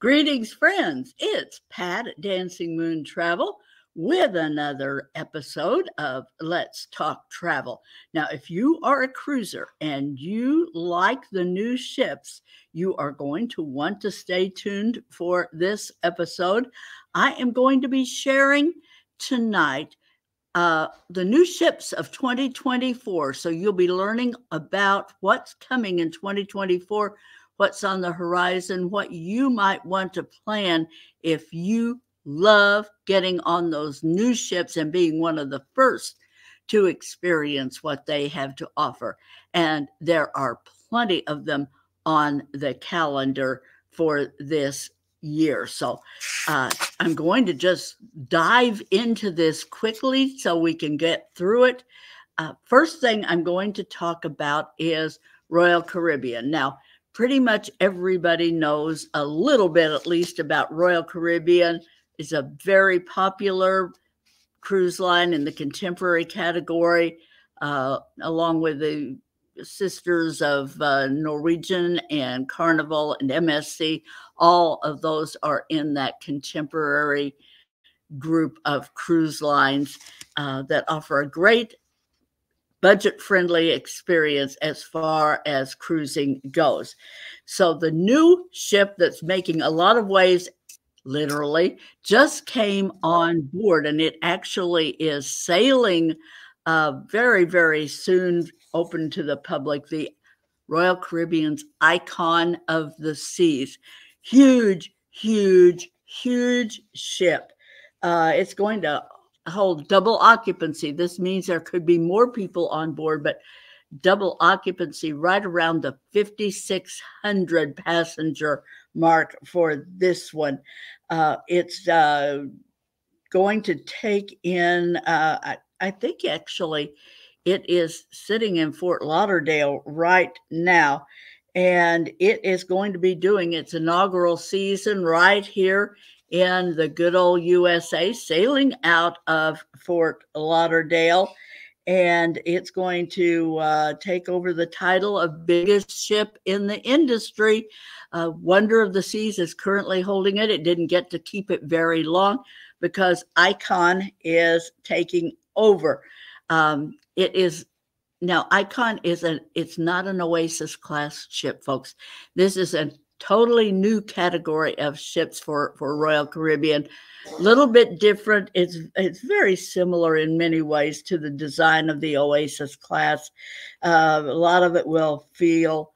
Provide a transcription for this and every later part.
Greetings, friends. It's Pat at Dancing Moon Travel with another episode of Let's Talk Travel. Now, if you are a cruiser and you like the new ships, you are going to want to stay tuned for this episode. I am going to be sharing tonight the new ships of 2024. So you'll be learning about what's coming in 2024, what's on the horizon, what you might want to plan if you love getting on those new ships and being one of the first to experience what they have to offer. And there are plenty of them on the calendar for this year. So I'm going to just dive into this quickly so we can get through it. First thing I'm going to talk about is Royal Caribbean. Now, pretty much everybody knows a little bit, at least, about Royal Caribbean. It's a very popular cruise line in the contemporary category, along with the sisters of Norwegian and Carnival and MSC. All of those are in that contemporary group of cruise lines that offer a great budget-friendly experience as far as cruising goes. So the new ship that's making a lot of waves, literally, just came on board, and it actually is sailing very, very soon, open to the public, the Royal Caribbean's Icon of the Seas. Huge, huge, huge ship. It's going to hold double occupancy. This means there could be more people on board, but double occupancy right around the 5,600 passenger mark for this one. It's going to take in, I think actually it is sitting in Fort Lauderdale right now, and it is going to be doing its inaugural season right here in the good old USA, sailing out of Fort Lauderdale. And it's going to take over the title of biggest ship in the industry. Wonder of the Seas is currently holding it. It didn't get to keep it very long because Icon is taking over. It is now Icon it's not an Oasis class ship, folks. This is a totally new category of ships for Royal Caribbean. A little bit different. It's very similar in many ways to the design of the Oasis class. A lot of it will feel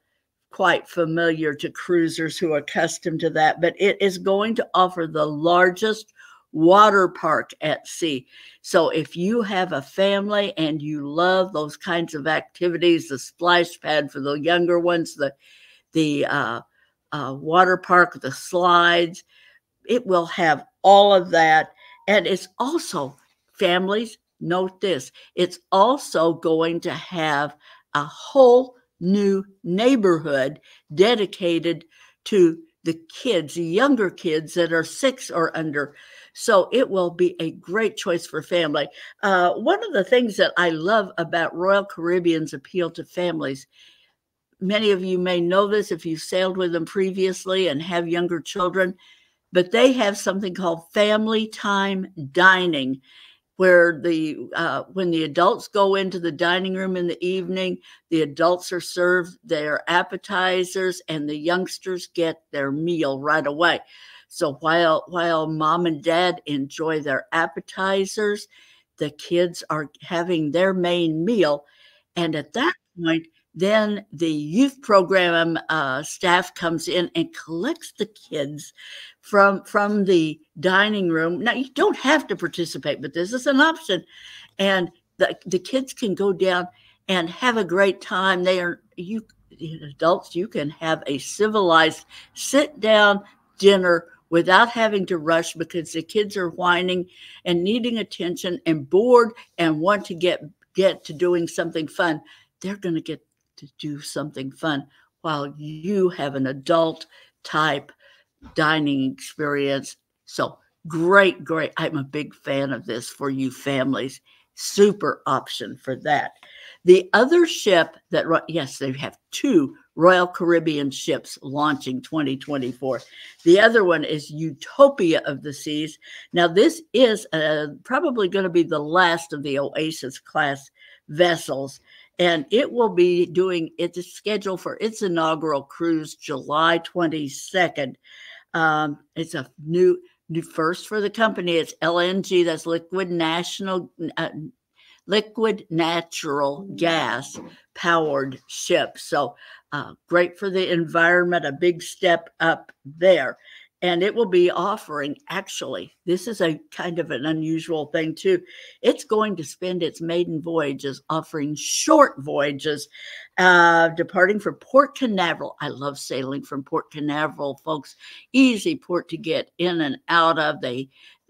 quite familiar to cruisers who are accustomed to that, but it is going to offer the largest water park at sea. So if you have a family and you love those kinds of activities, the splash pad for the younger ones, the water park, the slides, it will have all of that. And it's also, families, note this, it's also going to have a whole new neighborhood dedicated to the kids, the younger kids that are 6 or under. So it will be a great choice for family. One of the things that I love about Royal Caribbean's appeal to families, many of you may know this if you've sailed with them previously and have younger children, but they have something called family time dining, where when the adults go into the dining room in the evening, the adults are served their appetizers and the youngsters get their meal right away. So while mom and dad enjoy their appetizers, the kids are having their main meal. And at that point, then the youth program staff comes in and collects the kids from the dining room. Now, you don't have to participate, but this is an option. And the kids can go down and have a great time. Adults, you can have a civilized sit-down dinner without having to rush because the kids are whining and needing attention and bored and want to get to doing something fun. They're going to get to do something fun while you have an adult type dining experience. So great. I'm a big fan of this for you families. Super option for that. The other ship that, yes, they have 2 Royal Caribbean ships launching 2024. The other one is Utopia of the Seas. Now, this is probably going to be the last of the Oasis class vessels, and it will be doing its schedule for its inaugural cruise July 22nd. It's a new first for the company. It's LNG, that's liquid natural gas powered ship. So great for the environment, a big step up there. And it will be offering, actually, this is a kind of an unusual thing too. It's going to spend its maiden voyages offering short voyages, departing from Port Canaveral. I love sailing from Port Canaveral, folks. Easy port to get in and out of.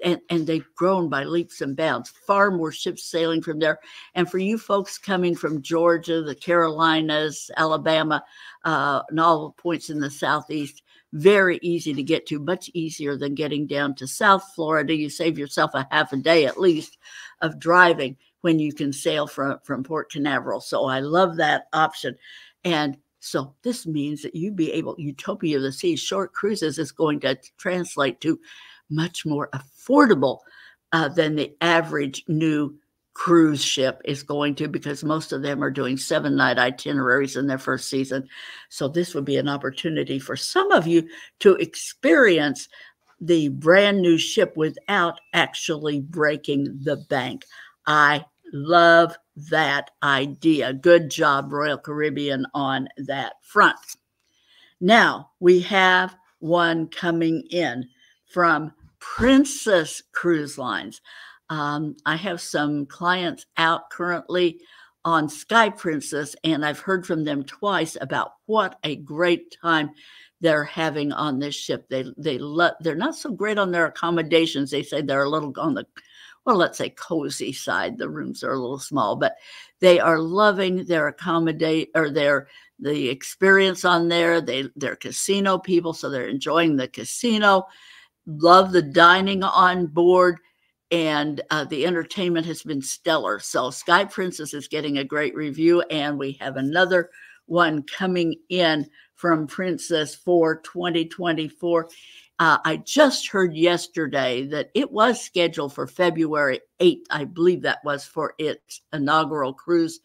And they've grown by leaps and bounds. Far more ships sailing from there. And for you folks coming from Georgia, the Carolinas, Alabama, and all points in the Southeast, very easy to get to, much easier than getting down to South Florida. You save yourself a half a day at least of driving when you can sail from Port Canaveral. So I love that option. And so this means that Utopia of the Seas short cruises is going to translate to much more affordable than the average new cruise ship is going to, because most of them are doing 7-night itineraries in their first season. So this would be an opportunity for some of you to experience the brand new ship without actually breaking the bank. I love that idea. Good job, Royal Caribbean, on that front. Now we have one coming in from Princess Cruise Lines. I have some clients out currently on Sky Princess, and I've heard from them twice about what a great time they're having on this ship. They're not so great on their accommodations. They say they're a little on the, well, let's say cozy side. The rooms are a little small, but they are loving their the experience on there. They're casino people, so they're enjoying the casino. Love the dining on board, and the entertainment has been stellar. So Sky Princess is getting a great review, and we have another one coming in from Princess for 2024. I just heard yesterday that it was scheduled for February 8th. I believe that was for its inaugural cruise,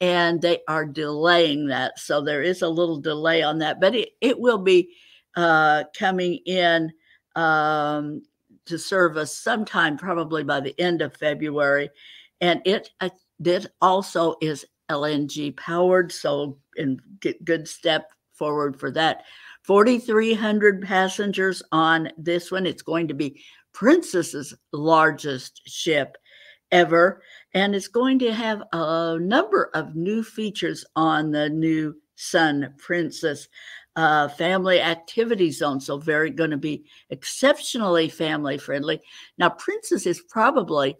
and they are delaying that. So there is a little delay on that, but it will be coming in to serve us sometime probably by the end of February. And it also is LNG powered, so good step forward for that. 4,300 passengers on this one. It's going to be Princess's largest ship ever, and it's going to have a number of new features on the new Sun Princess. Family activity zone, so going to be exceptionally family friendly. Now, Princess is probably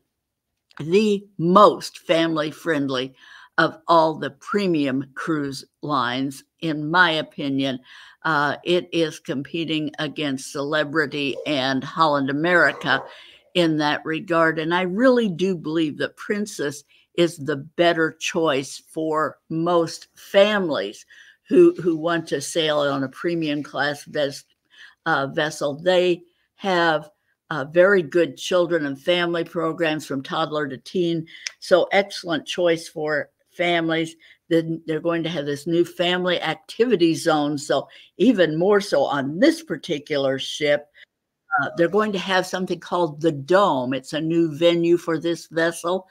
the most family friendly of all the premium cruise lines, in my opinion. It is competing against Celebrity and Holland America in that regard, and I really do believe that Princess is the better choice for most families who want to sail on a premium class vessel. They have very good children and family programs from toddler to teen. So excellent choice for families. Then they're going to have this new family activity zone. So even more so on this particular ship, they're going to have something called the Dome. It's a new venue for this vessel,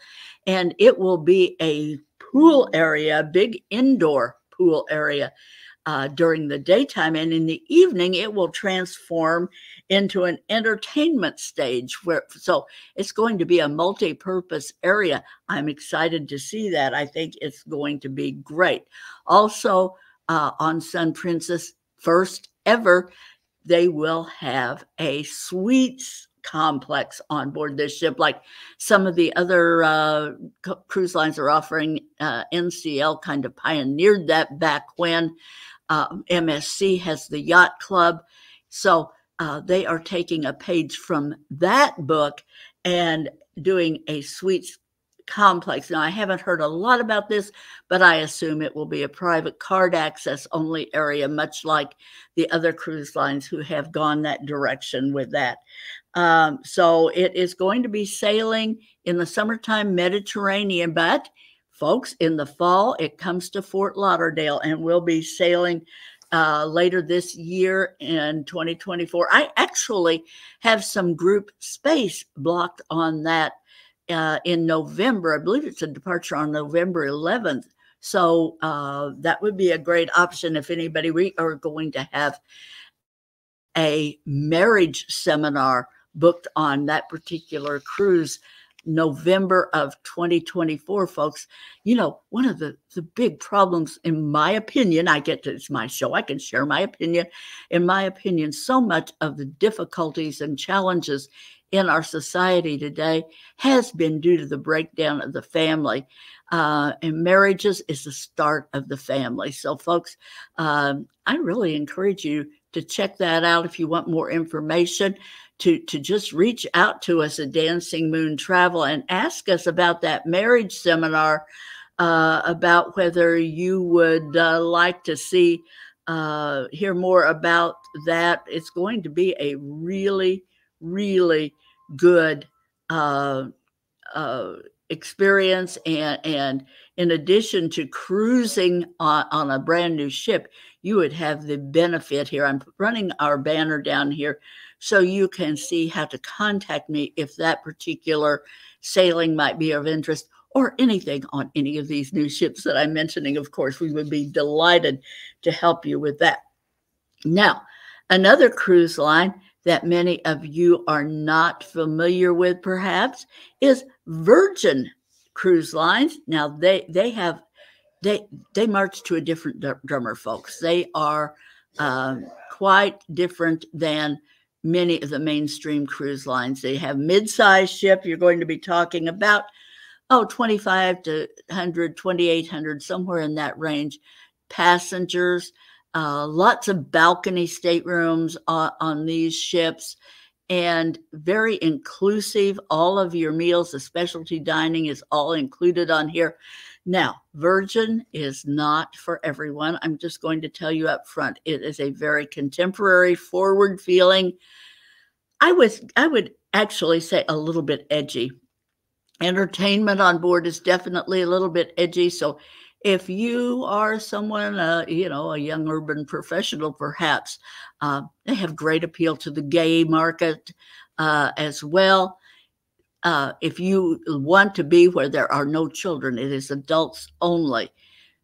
and it will be a pool area, big indoor pool area during the daytime, and in the evening it will transform into an entertainment stage so it's going to be a multi-purpose area. I'm excited to see that. I think it's going to be great. Also on Sun Princess, first ever, they will have a suites complex on board this ship, like some of the other cruise lines are offering. NCL kind of pioneered that back when. MSC has the Yacht Club. So they are taking a page from that book and doing a suites complex. Now, I haven't heard a lot about this, but I assume it will be a private card access only area, much like the other cruise lines who have gone that direction with that. So it is going to be sailing in the summertime Mediterranean, but folks, in the fall, it comes to Fort Lauderdale, and we'll be sailing later this year in 2024. I actually have some group space blocked on that in November. I believe it's a departure on November 11th. So that would be a great option if anybody. We are going to have a marriage seminar booked on that particular cruise November of 2024, folks. You know, one of the big problems, in my opinion, it's my show, I can share my opinion. In my opinion, so much of the difficulties and challenges in our society today has been due to the breakdown of the family. And marriages is the start of the family. So, folks, I really encourage you to check that out. If you want more information, to just reach out to us at Dancing Moon Travel and ask us about that marriage seminar, about whether you would like to hear more about that. It's going to be a really, really good experience. And in addition to cruising on a brand new ship, you would have the benefit here. I'm running our banner down here so you can see how to contact me if that particular sailing might be of interest, or anything on any of these new ships that I'm mentioning. Of course, we would be delighted to help you with that. Now, another cruise line that many of you are not familiar with, perhaps, is Virgin Cruise Lines. Now, they march to a different drummer, folks. They are quite different than many of the mainstream cruise lines. They have mid-sized ship. You're going to be talking about 25 to 100, 2,800, somewhere in that range. Passengers, lots of balcony staterooms on these ships, and very inclusive. All of your meals, the specialty dining is all included on here. Now, Virgin is not for everyone. I'm just going to tell you up front, it is a very contemporary, forward feeling. I would actually say a little bit edgy. Entertainment on board is definitely a little bit edgy. So if you are someone, a young urban professional, perhaps, they have great appeal to the gay market as well. If you want to be where there are no children, it is adults only.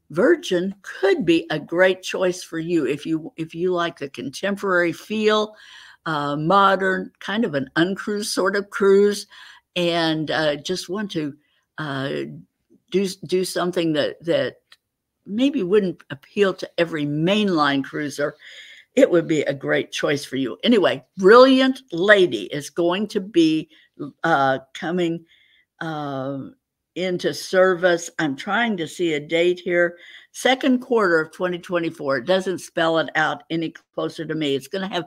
Virgin could be a great choice for you if you like the contemporary feel, modern, kind of an uncruise sort of cruise, and just want to do something that maybe wouldn't appeal to every mainline cruiser. It would be a great choice for you. Anyway, Brilliant Lady is going to be coming into service. I'm trying to see a date here. Second quarter of 2024. It doesn't spell it out any closer to me. It's going to have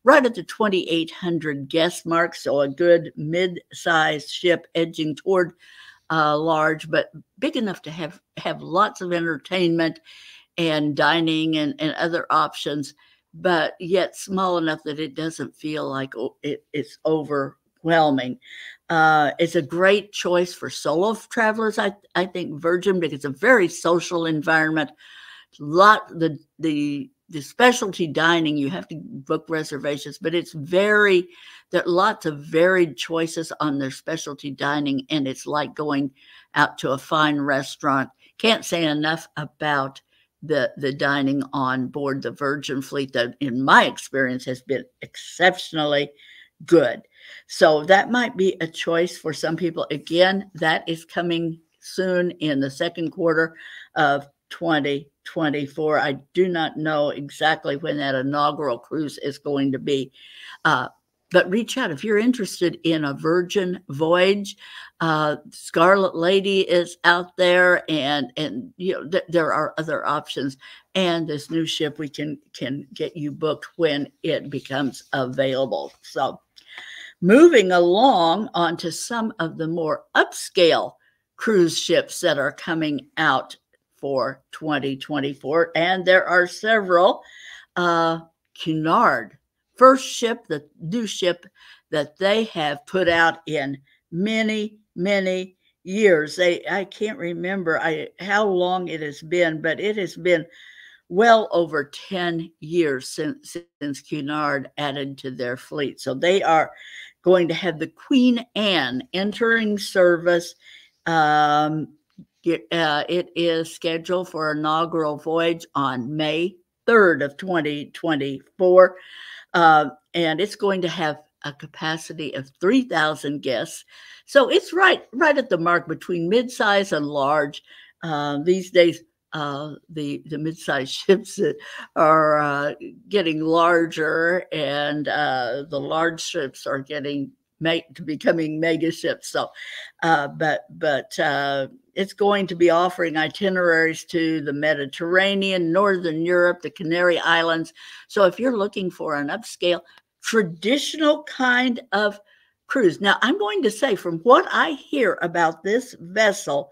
right at the 2,800 guest mark, so a good mid-sized ship edging toward large, but big enough to have lots of entertainment and dining and other options, but yet small enough that it doesn't feel like it's overwhelming. It's a great choice for solo travelers, I think, Virgin, because it's a very social environment. The specialty dining, you have to book reservations, but there are lots of varied choices on their specialty dining, and it's like going out to a fine restaurant. Can't say enough about the dining on board the Virgin fleet that, in my experience, has been exceptionally good. So that might be a choice for some people. Again, that is coming soon in the second quarter of 2024. I do not know exactly when that inaugural cruise is going to be, but reach out if you're interested in a Virgin voyage. Scarlet Lady is out there, and there are other options. And this new ship, we can get you booked when it becomes available. So, moving along onto some of the more upscale cruise ships that are coming out for 2024, and there are several. Cunard, first ship, the new ship that they have put out in many, many years. I can't remember how long it has been, but it has been well over 10 years since Cunard added to their fleet. So they are going to have the Queen Anne entering service. It is scheduled for inaugural voyage on May 3rd of 2024. And it's going to have a capacity of 3,000 guests. So it's right at the mark between mid-size and large. These days, the mid-sized ships are getting larger, and the large ships are becoming mega ships. So, but it's going to be offering itineraries to the Mediterranean, Northern Europe, the Canary Islands. So if you're looking for an upscale, traditional kind of cruise. Now, I'm going to say, from what I hear about this vessel,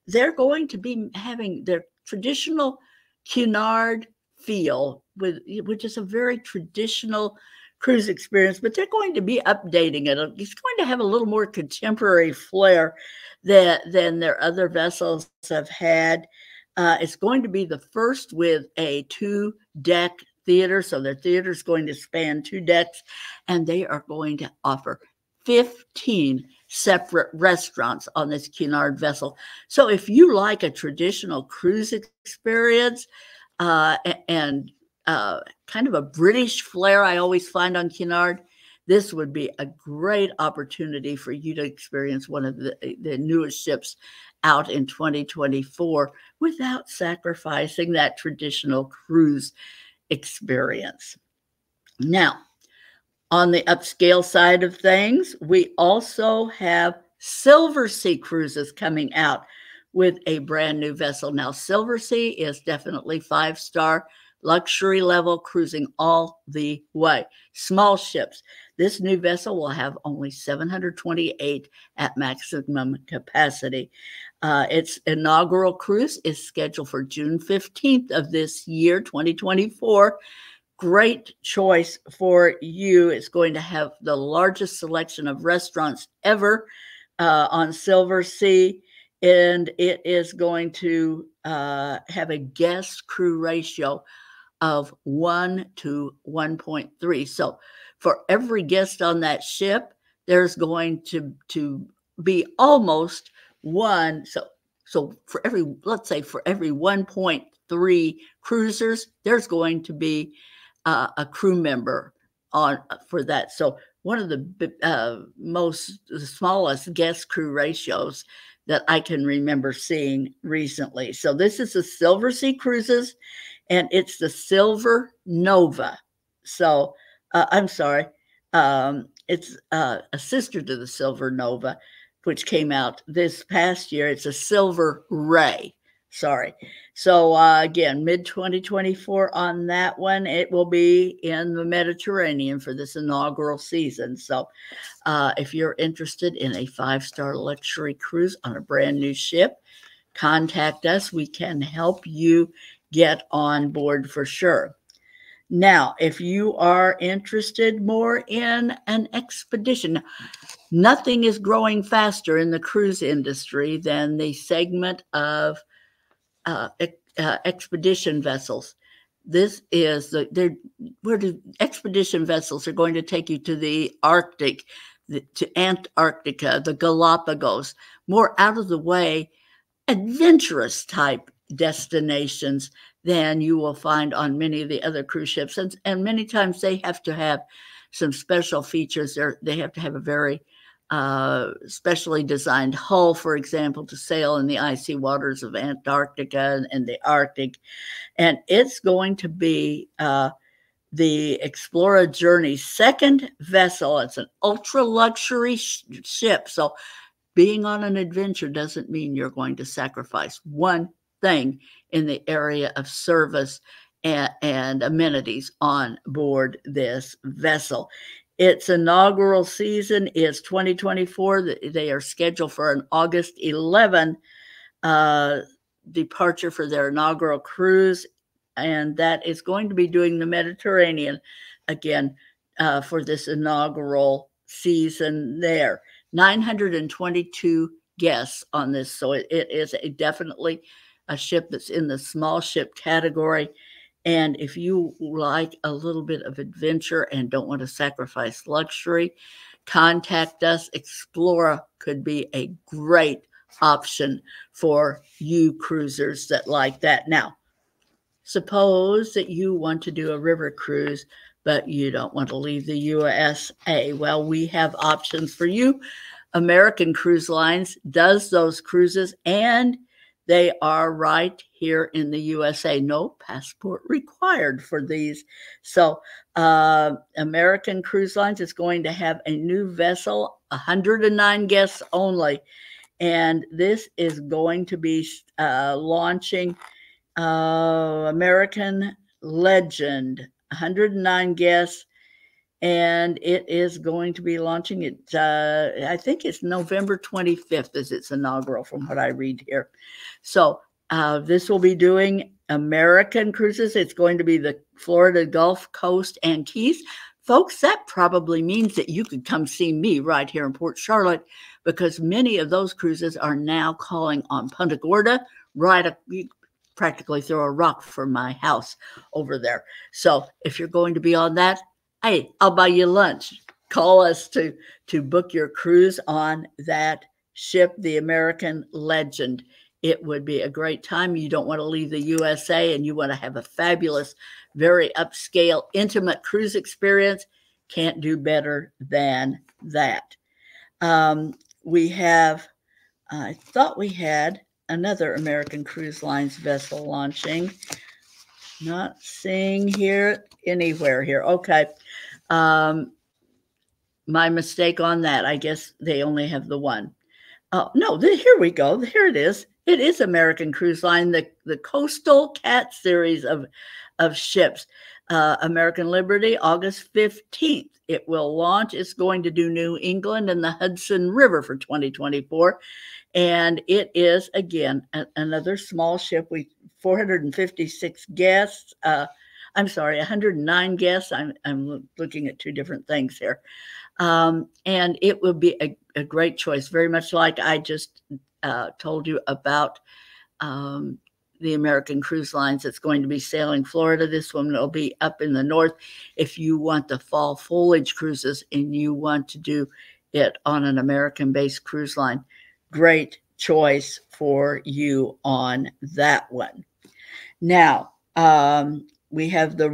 they're going to be having their traditional Cunard feel, which is a very traditional cruise experience, but they're going to be updating it. It's going to have a little more contemporary flair than their other vessels have had. It's going to be the first with a 2-deck theater. So their theater is going to span 2 decks, and they are going to offer 15 separate restaurants on this Cunard vessel. So if you like a traditional cruise experience and kind of a British flair I always find on Cunard, this would be a great opportunity for you to experience one of the newest ships out in 2024 without sacrificing that traditional cruise experience. Now, on the upscale side of things, we also have Silversea Cruises coming out with a brand new vessel. Now, Silversea is definitely 5-star luxury level, cruising all the way. Small ships. This new vessel will have only 728 at maximum capacity. Its inaugural cruise is scheduled for June 15th of this year, 2024. Great choice for you. It's going to have the largest selection of restaurants ever on Silversea, and it is going to have a guest crew ratio of 1 to 1.3. So for every guest on that ship, there's going to be almost one. So for let's say for every 1.3 cruisers, there's going to be a crew member on for that. So one of the smallest guest crew ratios that I can remember seeing recently. So this is the Silversea Cruises, and it's the Silver Nova. So I'm sorry, it's a sister to the Silver Nova, which came out this past year. It's a Silver Ray. Sorry. So again, mid-2024 on that one. It will be in the Mediterranean for this inaugural season. So if you're interested in a 5-star luxury cruise on a brand new ship, contact us. We can help you get on board for sure. Now, if you are interested more in an expedition, nothing is growing faster in the cruise industry than the segment of expedition vessels. This is where the expedition vessels are going to take you to the Arctic, to Antarctica, the Galapagos, more out of the way, adventurous type destinations than you will find on many of the other cruise ships. And many times they have to have some special features. They have to have a very specially designed hull, for example, to sail in the icy waters of Antarctica and the Arctic. And it's going to be the Explorer Journey's second vessel. It's an ultra luxury ship. So being on an adventure doesn't mean you're going to sacrifice one thing in the area of service and amenities on board this vessel. Its inaugural season is 2024. They are scheduled for an August 11 departure for their inaugural cruise, and that is going to be doing the Mediterranean again for this inaugural season there. 922 guests on this, so it is definitely a ship that's in the small ship category. And if you like a little bit of adventure and don't want to sacrifice luxury, contact us. Explora could be a great option for you cruisers that like that. Now, suppose that you want to do a river cruise, but you don't want to leave the USA. Well, we have options for you. American Cruise Lines does those cruises, and they are right here in the USA. No passport required for these. So American Cruise Lines is going to have a new vessel, 109 guests only. And this is going to be launching American Legend, 109 guests. And it is going to be launching it, I think it's November 25th is its inaugural from what I read here. So this will be doing American cruises. It's going to be the Florida Gulf Coast and Keys. Folks, that probably means that you could come see me right here in Port Charlotte, because many of those cruises are now calling on Punta Gorda. You practically throw a rock from my house over there. So if you're going to be on that, hey, I'll buy you lunch. Call us to book your cruise on that ship, the American Legend. It would be a great time. You don't want to leave the USA and you want to have a fabulous, very upscale, intimate cruise experience. Can't do better than that. I thought we had another American Cruise Lines vessel launching. Not seeing here anywhere here. Okay. My mistake on that. I guess they only have the one. Oh, no, here we go. Here it is. It is American Cruise Line, the Coastal Cat series of ships. American Liberty, August 15th. It will launch. It's going to do New England and the Hudson River for 2024. And it is, again, another small ship. 456 guests. I'm sorry, 109 guests. I'm looking at two different things here. And it will be a great choice, very much like I just told you about the American Cruise Lines that's going to be sailing Florida. This one will be up in the north. If you want the fall foliage cruises and you want to do it on an American-based cruise line, great choice for you on that one. Now, we have the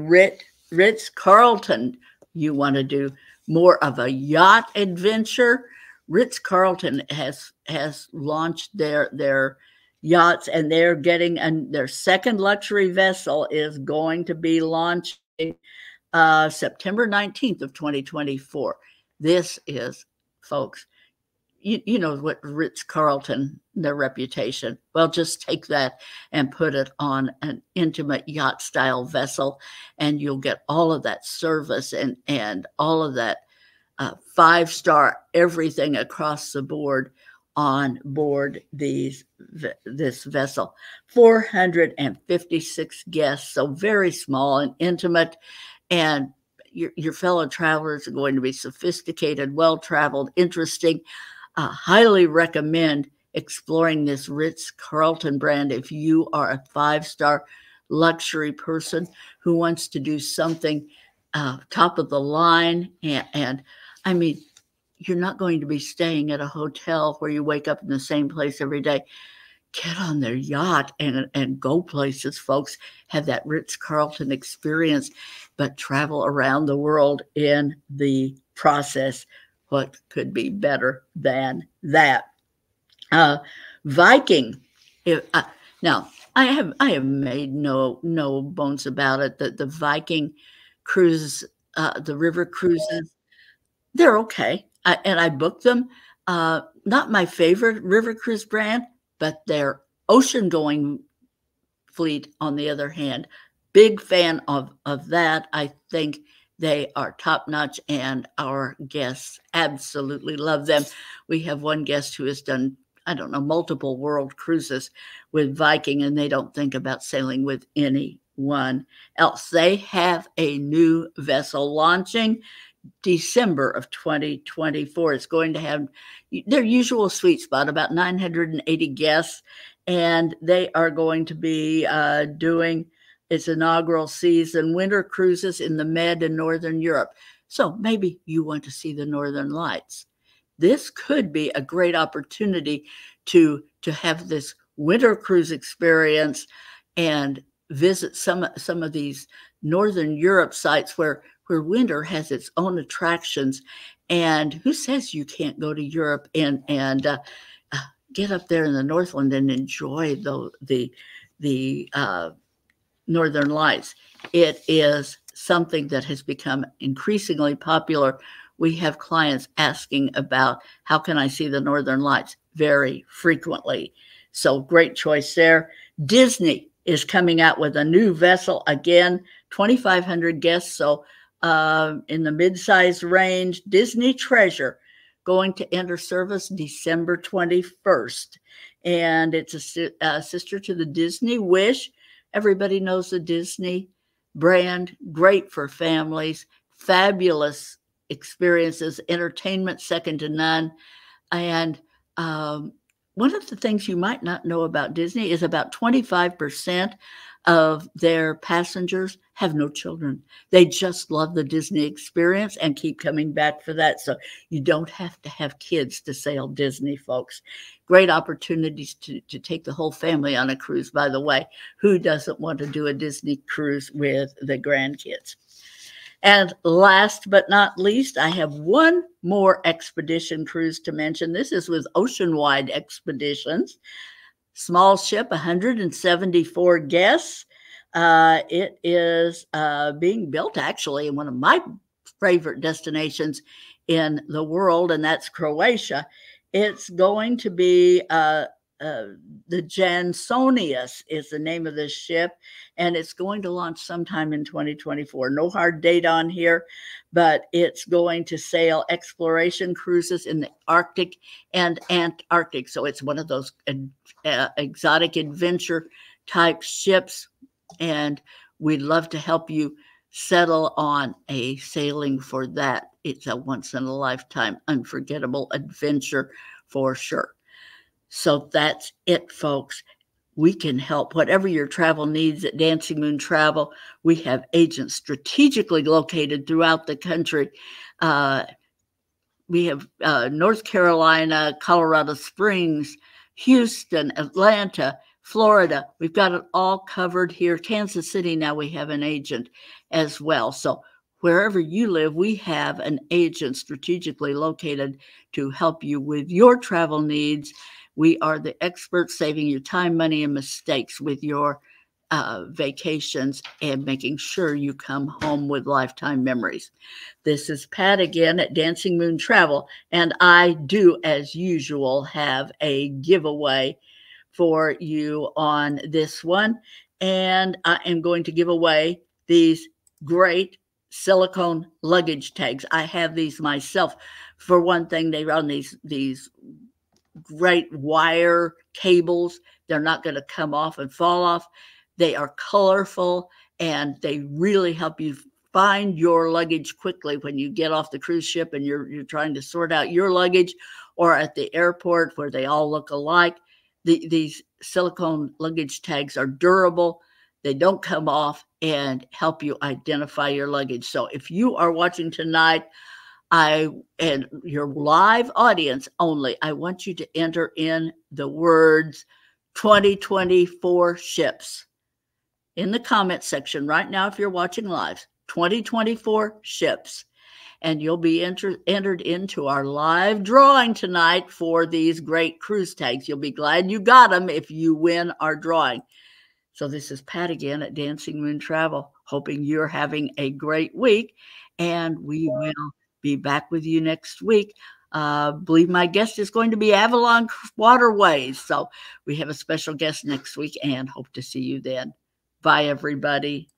Ritz-Carlton. You want to do more of a yacht adventure. Ritz-Carlton has launched their yachts, and they're getting their second luxury vessel is going to be launching September 19th of 2024. This is, folks, you know what Ritz-Carlton, their reputation. Well, just take that and put it on an intimate yacht style vessel, and you'll get all of that service and all of that 5-star everything across the board on board this vessel. 456 guests, so very small and intimate, and your fellow travelers are going to be sophisticated, well-traveled, interesting. Highly recommend exploring this Ritz-Carlton brand if you are a 5-star luxury person who wants to do something top of the line. And I mean, you're not going to be staying at a hotel where you wake up in the same place every day. Get on their yacht and go places, folks. Have that Ritz-Carlton experience, but travel around the world in the process. What could be better than that? Viking. Now, I have made no bones about it that the Viking cruises, the river cruises, they're okay. I booked them. Not my favorite river cruise brand, but their ocean-going fleet, on the other hand, big fan of that. I think They are top notch, and our guests absolutely love them. We have one guest who has done, I don't know, multiple world cruises with Viking, and they don't think about sailing with anyone else. They have a new vessel launching December of 2024. It's going to have their usual sweet spot, about 980 guests, and they are going to be doing its inaugural season winter cruises in the Med and Northern Europe. So maybe you want to see the Northern Lights. This could be a great opportunity to have this winter cruise experience and visit some of these Northern Europe sites where winter has its own attractions. And who says you can't go to Europe and get up there in the Northland and enjoy the Northern Lights? It is something that has become increasingly popular. We have clients asking about, how can I see the Northern Lights, very frequently. So great choice there. Disney is coming out with a new vessel again, 2,500 guests. So in the mid-size range, Disney Treasure, going to enter service December 21st. And it's a sister to the Disney Wish. Everybody knows the Disney brand, great for families, fabulous experiences, entertainment second to none. And one of the things you might not know about Disney is about 25% of their passengers have no children. They just love the Disney experience and keep coming back for that. So you don't have to have kids to sail Disney, folks. Great opportunities to take the whole family on a cruise, by the way. Who doesn't want to do a Disney cruise with the grandkids? And last but not least, I have one more expedition cruise to mention. This is with Oceanwide Expeditions. Small ship, 174 guests. It is being built actually in one of my favorite destinations in the world, and that's Croatia. It's going to be the Jansonius is the name of this ship, and it's going to launch sometime in 2024. No hard date on here, but it's going to sail exploration cruises in the Arctic and Antarctic. So it's one of those exotic adventure type ships, and we'd love to help you settle on a sailing for that. It's a once in a lifetime, unforgettable adventure for sure. So that's it, folks. We can help whatever your travel needs at Dancing Moon Travel. We have agents strategically located throughout the country. We have North Carolina, Colorado Springs, Houston, Atlanta, Florida. We've got it all covered here. Kansas City, now we have an agent as well. So wherever you live, we have an agent strategically located to help you with your travel needs. We are the experts saving you time, money, and mistakes with your vacations and making sure you come home with lifetime memories. This is Pat again at Dancing Moon Travel, and I do, as usual, have a giveaway for you on this one. And I am going to give away these great silicone luggage tags. I have these myself. For one thing, they run these great wire cables. They're not going to come off and fall off. They are colorful, and they really help you find your luggage quickly when you get off the cruise ship and you're trying to sort out your luggage, or at the airport where they all look alike. These silicone luggage tags are durable. They don't come off and help you identify your luggage. So if you are watching tonight, and your live audience only, I want you to enter in the words 2024 ships in the comment section right now. If you're watching live, 2024 ships, and you'll be entered into our live drawing tonight for these great cruise tags. You'll be glad you got them if you win our drawing. So this is Pat again at Dancing Moon Travel, hoping you're having a great week, and we will be back with you next week. Believe my guest is going to be Avalon Waterways. So we have a special guest next week and hope to see you then. Bye, everybody.